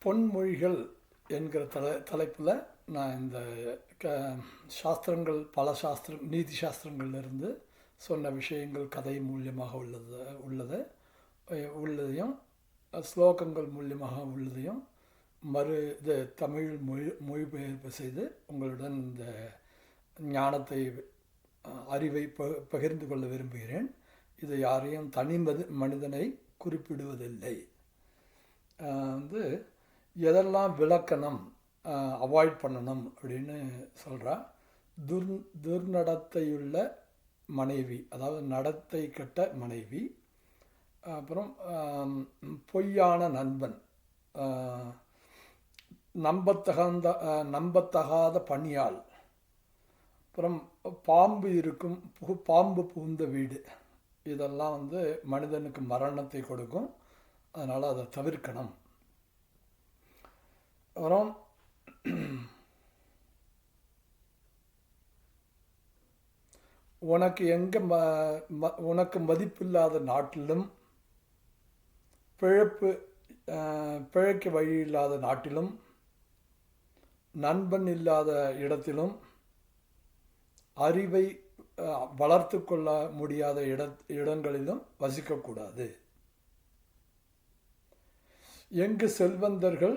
பொன்மொழிகள் என்கிற தலைப்பில் நான் இந்த க சாஸ்திரங்கள் பல நீதி சாஸ்திரங்கள்லேருந்து சொன்ன விஷயங்கள் கதை மூலியமாக உள்ளதையும் ஸ்லோகங்கள் மூலியமாக உள்ளதையும் இது தமிழ் மொழிபெயர்ப்பு செய்து உங்களுடன் இந்த ஞானத்தை அறிவை பகிர்ந்து கொள்ள விரும்புகிறேன். இது யாரையும் மனிதனை குறிப்பிடுவதில்லை. எதெல்லாம் விளக்கணும், அவாய்ட் பண்ணணும் அப்படின்னு சொல்கிறா. துர்நடத்தையுள்ள மனைவி, அதாவது நடத்தை கெட்ட மனைவி. அப்புறம் பொய்யான நண்பன், நம்பத்தகாத பணியாள். அப்புறம் பாம்பு புகுந்த வீடு. இதெல்லாம் மனிதனுக்கு மரணத்தை கொடுக்கும். அதனால் அதை தவிர்க்கணும். அப்புறம் உனக்கு மதிப்பில்லாத நாட்டிலும் பிழைக்க வழி இல்லாத நாட்டிலும் நண்பன் இல்லாத இடத்திலும் அறிவை வளர்த்து கொள்ள முடியாத இடங்களிலும் வசிக்கக்கூடாது. எங்கு செல்வந்தர்கள்,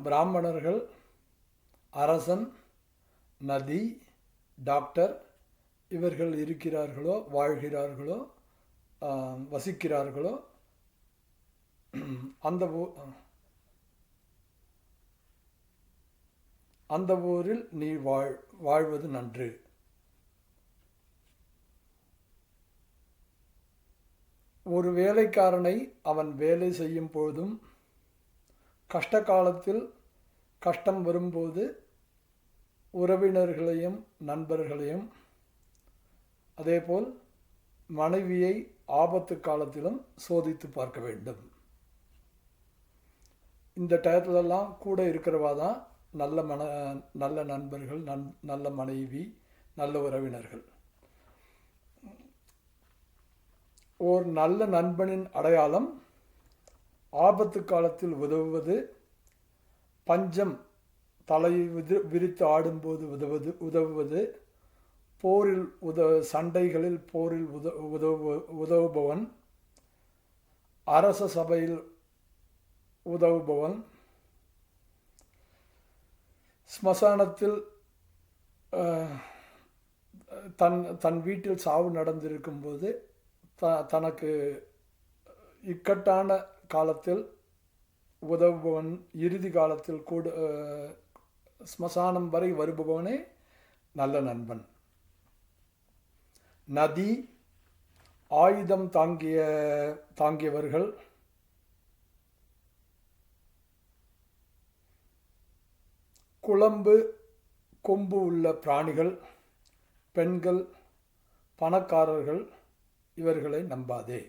பிராமணர்கள், அரசன், நதி, டாக்டர் இவர்கள் இருக்கிறார்களோ, வாழ்கிறார்களோ, வசிக்கிறார்களோ அந்த ஊரில் நீ வாழ்வது நன்று. ஒரு வேலைக்காரனை அவன் வேலை செய்யும் போதும், கஷ்ட காலத்தில் கஷ்டம் வரும்போது உறவினர்களையும் நண்பர்களையும், அதேபோல் மனைவியை ஆபத்து காலத்திலும் சோதித்து பார்க்க வேண்டும். இந்த டயத்துலலாம் கூட இருக்கிறவா தான் நல்ல நண்பர்கள், நல்ல மனைவி, நல்ல உறவினர்கள். ஓர் நல்ல நண்பனின் அடையாளம் ஆபத்து காலத்தில் உதவுவது, பஞ்சம் தலையை விரித்து ஆடும்போது உதவுவது, சண்டைகளில் போரில் உதவுபவன், அரச சபையில் உதவுபவன், ஸ்மசானத்தில் தன் வீட்டில் சாவு நடந்திருக்கும் போது தனக்கு இக்கட்டான காலத்தில் உதவுபவன், இறுதி காலத்தில் கூட ஸ்மசானம் வரை வருபவனே நல்ல நண்பன். நதி, ஆயுதம் தாங்கியவர்கள், குளம்பு கொம்பு உள்ள பிராணிகள், பெண்கள், பணக்காரர்கள் இவர்களை நம்பாதே.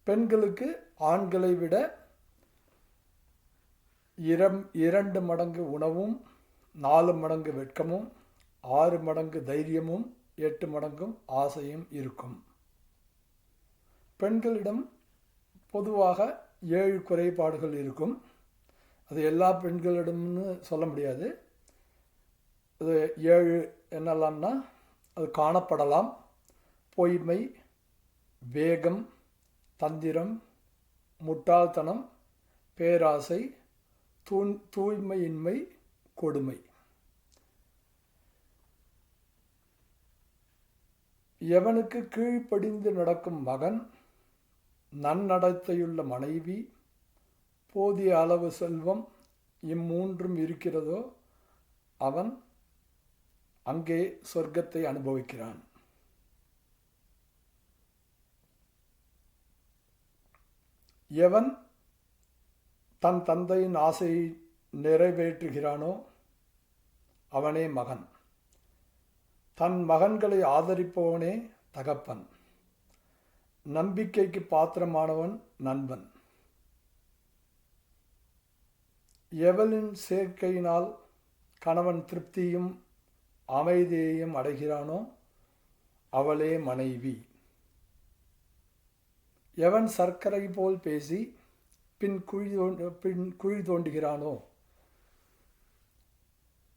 பெண்களுக்கு ஆண்களை விட 2 மடங்கு உணவும், 4 மடங்கு வெட்கமும், 6 மடங்கு தைரியமும், 8 மடங்கும் ஆசையும் இருக்கும். பெண்களிடம் பொதுவாக 7 குறைபாடுகள் இருக்கும். அது எல்லா பெண்களிடம்னு சொல்ல முடியாது. அது 7 என்னெல்லாம்னா, அது காணப்படலாம்: பொய்மை, வேகம், தந்திரம், முட்டாள்தனம், பேராசை, தூய்மையின்மை, கொடுமை. எவனுக்கு கீழ்ப்படிந்து நடக்கும் மகன், நன்னடத்தையுள்ள மனைவி, போதிய அளவு செல்வம் இம்மூன்றும் இருக்கிறதோ அவன் அங்கே சொர்க்கத்தை அனுபவிக்கிறான். எவன் தன் தந்தையின் ஆசையை நிறைவேற்றுகிறானோ அவனே மகன். தன் மகன்களை ஆதரிப்பவனே தகப்பன். நம்பிக்கைக்கு பாத்திரமானவன் நண்பன். எவளின் சேர்க்கையினால் கணவன் திருப்தியும் அமைதியையும் அடைகிறானோ அவளே மனைவி. எவன் சர்க்கரை போல் பேசி பின் குழி தோண்டுகிறானோ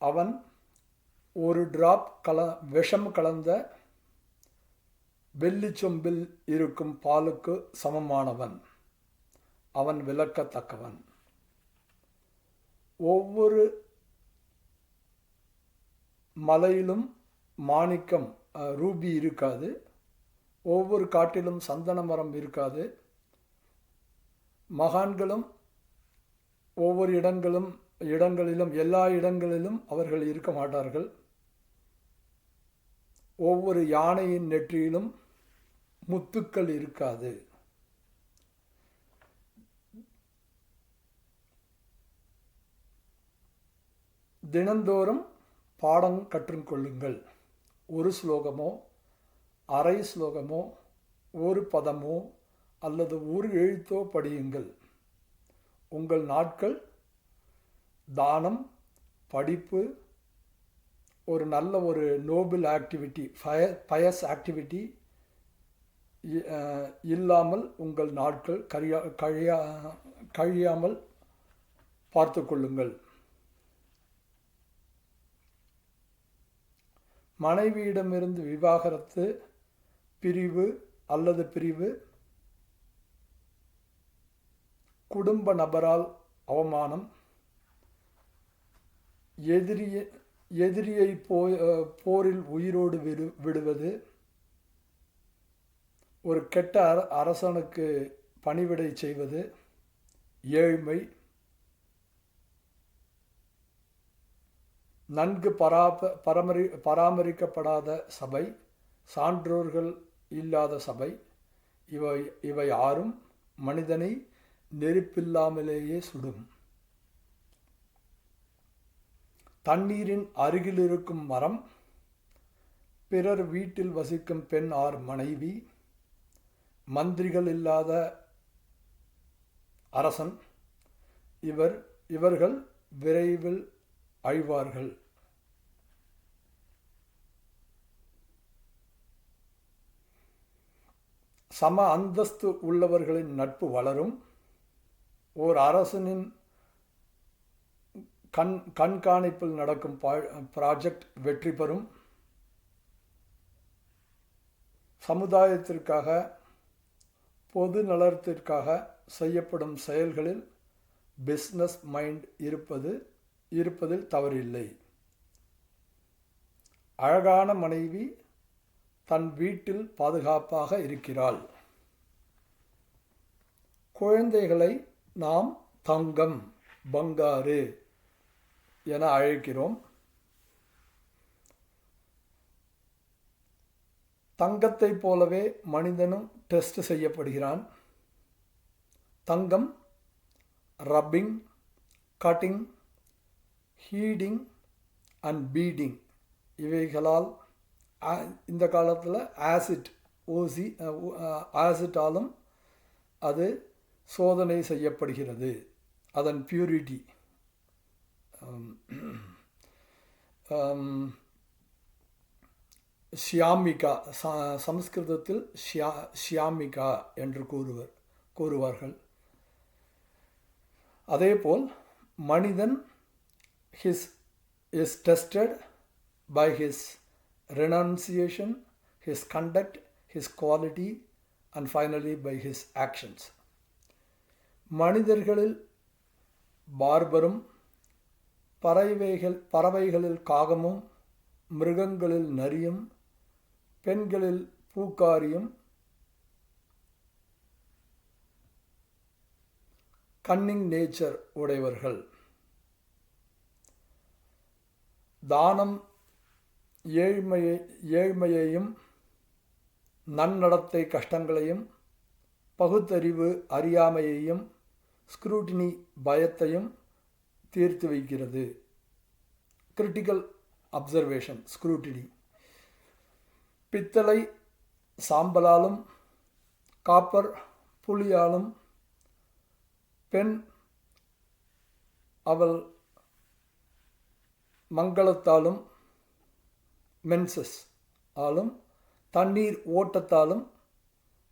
அவன் ஒரு டிராப் விஷம் கலந்த வெள்ளிச்சொம்பில் இருக்கும் பாலுக்கு சமமானவன். அவன் விலக்கத்தக்கவன். ஒவ்வொரு மலையிலும் மாணிக்கம் ரூபி இருக்காது. ஒவ்வொரு காட்டிலும் சந்தன மரம் இருக்காது. மகான்களும் ஒவ்வொரு இடங்களிலும் எல்லா இடங்களிலும் அவர்கள் இருக்க மாட்டார்கள். ஒவ்வொரு யானையின் நெற்றியிலும் முத்துக்கள் இருக்காது. தினந்தோறும் பாடம் கற்றுக்கொள்ளுங்கள். ஒரு ஸ்லோகமோ அரை ஸ்லோகமோ ஒரு பதமோ அல்லது ஒரு எழுத்தோ படியுங்கள். உங்கள் நாட்கள் தானம், படிப்பு, ஒரு நல்ல ஒரு நோபல் ஆக்டிவிட்டி, பயஸ் ஆக்டிவிட்டி இல்லாமல் உங்கள் நாட்கள் கழியாமல் பார்த்து கொள்ளுங்கள். மனைவியிடமிருந்து விவாகரத்து, பிரிவு அல்லது பிரிவு, குடும்ப நபரால் அவமானம், எதிரியை போரில் உயிரோடு விடுவது, ஒரு கெட்ட அரசனுக்கு பணிவிடை செய்வது, ஏழ்மை, நன்கு பராமரிக்கப்படாத சபை, சான்றோர்கள் இல்லாத சபை, இவை ஆறும் மனிதனை நெருப்பில்லாமலேயே சுடும். தண்ணீரின் அருகில் இருக்கும் மரம், பிறர் வீட்டில் வசிக்கும் பெண் ஆர் மனைவி, மந்திரிகள் இல்லாத அரசன், இவர்கள் விரைவில் அழிவார்கள். சம அந்தஸ்து உள்ளவர்களின் நட்பு வளரும். ஓர் அரசனின் கண்காணிப்பில் நடக்கும் ப்ராஜெக்ட் வெற்றி பெறும். சமுதாயத்திற்காக, பொது நலத்திற்காக செய்யப்படும் செயல்களில் பிஸ்னஸ் மைண்ட் இருப்பதில் தவறில்லை. அழகான மனைவி தன் வீட்டில் பாதுகாப்பாக இருக்கிறாள். குழந்தைகளை நாம் தங்கம், பங்காரு என அழைக்கிறோம். தங்கத்தைப் போலவே மனிதனும் டெஸ்ட் செய்யப்படுகிறான். தங்கம் rubbing, cutting, heating and beating இவைகளால் இந்த காலத்தில் ஆசிட்டாலும் அது சோதனை செய்யப்படுகிறது. அதன் பியூரிட்டி, ஷியாமிகா, சம்ஸ்கிருதத்தில் ஷியாமிகா என்று கூறுவார்கள். அதேபோல் மனிதன் is tested by his renunciation, his conduct, his quality and finally by his actions. மனிதர்களில் பார்பரும், பறவைகளில் காகமும், மிருகங்களில் நரியும், பெண்களில் பூக்காரியும், கன்னிங் நேச்சர் உடையவர்கள். தானம் ஏழ்மையையும், நன்னடத்தை கஷ்டங்களையும், பகுத்தறிவு அறியாமையையும், ஸ்க்ரூட்டினி பயத்தையும் தீர்த்து வைக்கிறது. Critical observation, scrutiny. பித்தளை சாம்பலாலும், காப்பர் புளியாலும், பெண் அவள் மங்களத்தாலும், மென்சஸ் ஆலும், தண்ணீர் ஓட்டத்தாலும்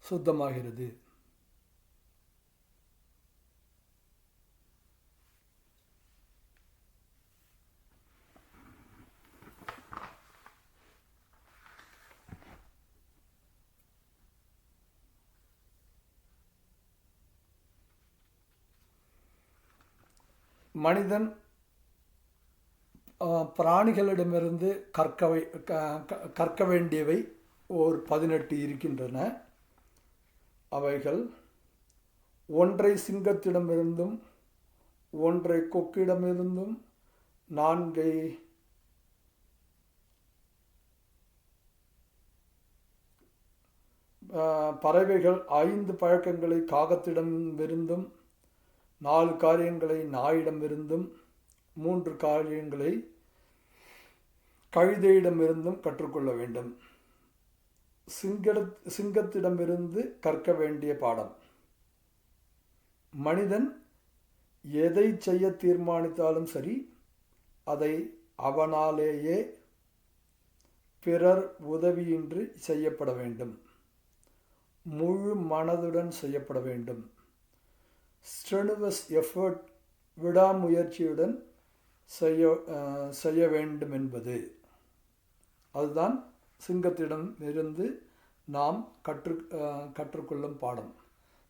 சுத்தமாகிறது. மனிதன் பிராணிகளிடமிருந்து கற்க வேண்டியவை ஒரு 18 இருக்கின்றன. அவைகள் ஒன்றை சிங்கத்திடமிருந்தும், ஒன்றை கொக்கிடமிருந்தும், 4 பறவைகள் 5 பழக்கங்களை காகத்திடமிருந்தும், 4 காரியங்களை நாயிடமிருந்தும், 3 காரியங்களை கழுதையிடமிருந்தும் கற்றுக்கொள்ள வேண்டும். சிங்கத்திடமிருந்து கற்க வேண்டிய பாடம். மனிதன் எதை செய்ய தீர்மானித்தாலும் சரி, அதை அவனாலேயே பிறர் உதவியின்றி செய்யப்பட வேண்டும். முழு மனதுடன் செய்யப்பட வேண்டும். ஸ்ட்ரெனுவஸ் எஃபர்ட், விடாமுயற்சியுடன் செய்ய வேண்டும் என்பது அதுதான் சிங்கத்திடம் இருந்து நாம் கற்றுக்கொள்ளும் பாடம்.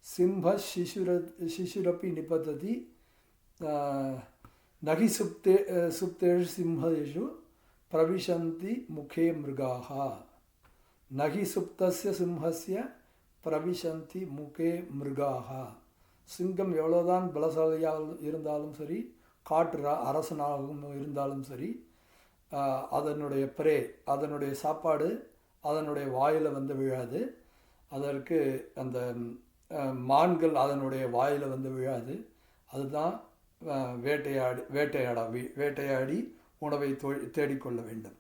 சிம்ப சிசுரப்பி நிபத்ததி நகி சுப்தேஷு சிம்மேஷு பிரவிசந்தி முகே மிருகாக. நகி சுப்தஸ்ய சிம்ஹஸ்ய பிரவிசந்தி முகே மிருகாக. சிங்கம் எவ்வளோதான் பலசாலியாக இருந்தாலும் சரி, காட்டு அரசனாகவும் இருந்தாலும் சரி, அதனுடைய அதனுடைய சாப்பாடு அதனுடைய வாயில் வந்து விழாது. அதற்கு அந்த மான்கள் அதனுடைய வாயில் வந்து விழாது. அதுதான் வேட்டையாடி உணவை தேடிக்கொள்ள வேண்டும்.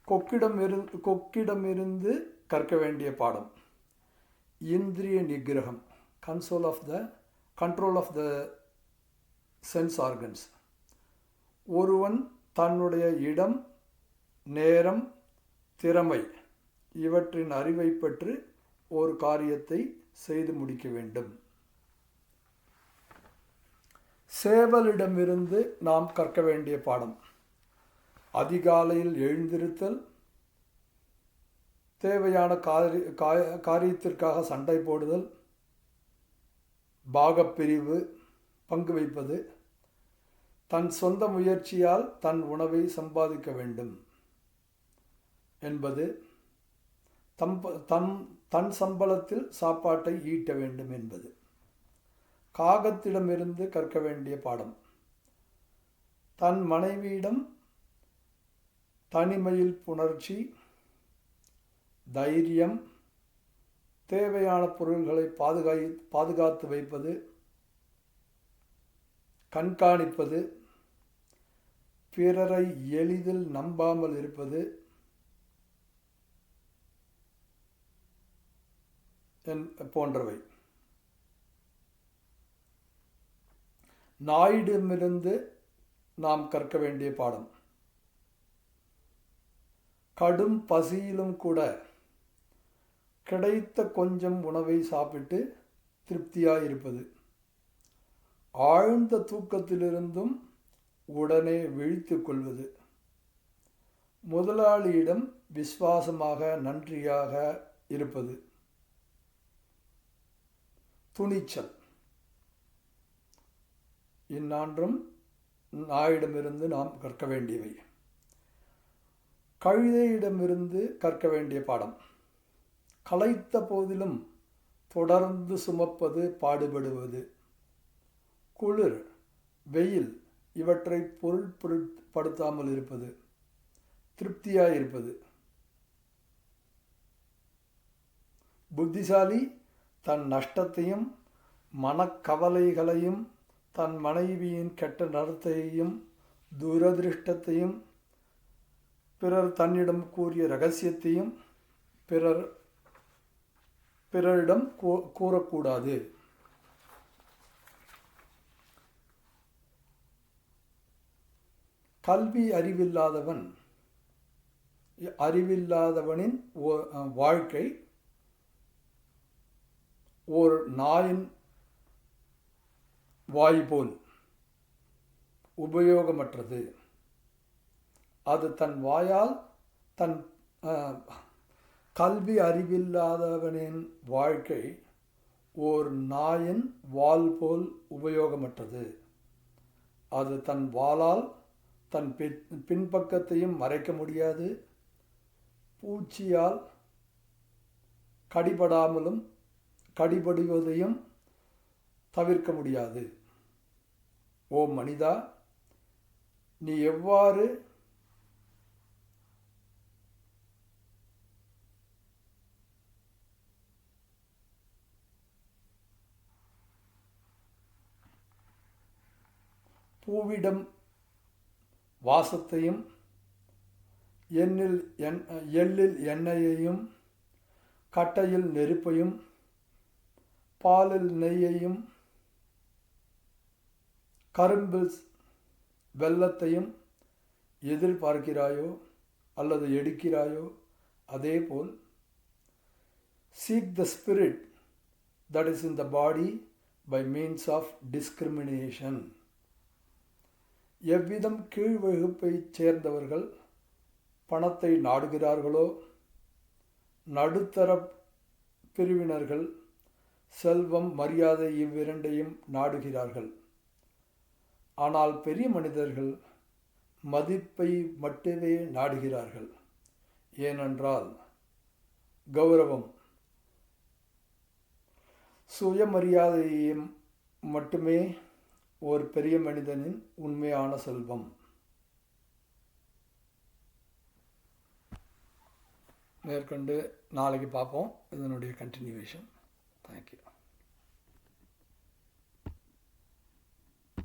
கொக்கிடமிருந்து கற்க வேண்டிய பாடம். இந்திரிய நிகிரகம், control of the sense organs. ஒருவன் தன்னுடைய இடம், நேரம், திறமை இவற்றின் அறிவை பெற்று ஒரு காரியத்தை செய்து முடிக்க வேண்டும். சேவலிடமிருந்து நாம் கற்க வேண்டிய பாடம். அதிகாலையில் எழுந்திருத்தல், தேவையான காரியத்திற்காக சண்டை போடுதல், பாகப்பிரிவு, பங்கு வைப்பது, தன் சொந்த முயற்சியால் தன் உணவை சம்பாதிக்க வேண்டும் என்பது, தன் சம்பளத்தில் சாப்பாட்டை ஈட்ட வேண்டும் என்பது. காகத்திடமிருந்து கற்க வேண்டிய பாடம். தன் மனைவியிடம் தனிமையில் புணர்ச்சி, தைரியம், தேவையான பொருள்களை பாதுகாத்து வைப்பது, கண்காணிப்பது, பிறரை எளிதில் நம்பாமல் இருப்பது போன்றவை. நாயிடமிருந்து நாம் கற்க வேண்டிய பாடம். கடும் பசியிலும் கூட கிடைத்த கொஞ்சம் உணவை சாப்பிட்டு திருப்தியாயிருப்பது. ஆழ்ந்த தூக்கத்திலிருந்தும் உடனே விழித்து கொள்வது. முதலாளியிடம் விசுவாசமாக நன்றியாக இருப்பது. துணிச்சல். இந்நான்றும் நாயிடமிருந்து நாம் கற்க வேண்டியவை. கழுதையிடமிருந்து கற்க வேண்டிய பாடம். களைத்த போதிலும் தொடர்ந்து சுமப்பது, பாடுபடுவது. குளிர், வெயில் இவற்றை பொருட்படுத்தாமல் இருப்பது, திருப்தியாயிருப்பது. புத்திசாலி தன் நஷ்டத்தையும் மனக்கவலைகளையும், தன் மனைவியின் கெட்ட நடத்தையையும் துரதிருஷ்டத்தையும், பிறர் தன்னிடம் கூறிய இரகசியத்தையும் பிறரிடம் கூறக்கூடாது. கல்வி அறிவில்லாதவனின் வாழ்க்கை ஒரு நாயின் வாய் போல் உபயோகமற்றது. அது தன் வாயால் கல்வி அறிவில்லாதவனின் வாழ்க்கை ஓர் நாயின் வால் போல் உபயோகமற்றது. அது தன் வாளால் தன் பின்பக்கத்தையும் மறைக்க முடியாது. பூச்சியால் கடிபடாமலும் கடிபடுவதையும் தவிர்க்க முடியாது. ஓ மனிதா, நீ எவ்வாறு பூவிடம் வாசத்தையும் எள்ளில் எண்ணெயையும் கட்டையில் நெருப்பையும் பாலில் நெய்யையும் கரும்பில் வெல்லத்தையும் எதிர்பார்க்கிறாயோ அல்லது எடுக்கிறாயோ, அதேபோல் seek the spirit that is in the body by means of discrimination. எவ்விதம் கீழ் வகுப்பைச் சேர்ந்தவர்கள் பணத்தை நாடுகிறார்களோ, நடுத்தர பிரிவினர்கள் செல்வம் மரியாதை இவ்விரண்டையும் நாடுகிறார்கள். ஆனால் பெரிய மனிதர்கள் மதிப்பை மட்டுமே நாடுகிறார்கள். ஏனென்றால் கௌரவம், சுயமரியாதையும் மட்டுமே ஒரு பெரிய மனிதனின் உண்மையான செல்வம். மேற்கொண்டு நாளைக்கு பார்ப்போம் இதனுடைய கண்டினியூவேஷன். தேங்க்யூ.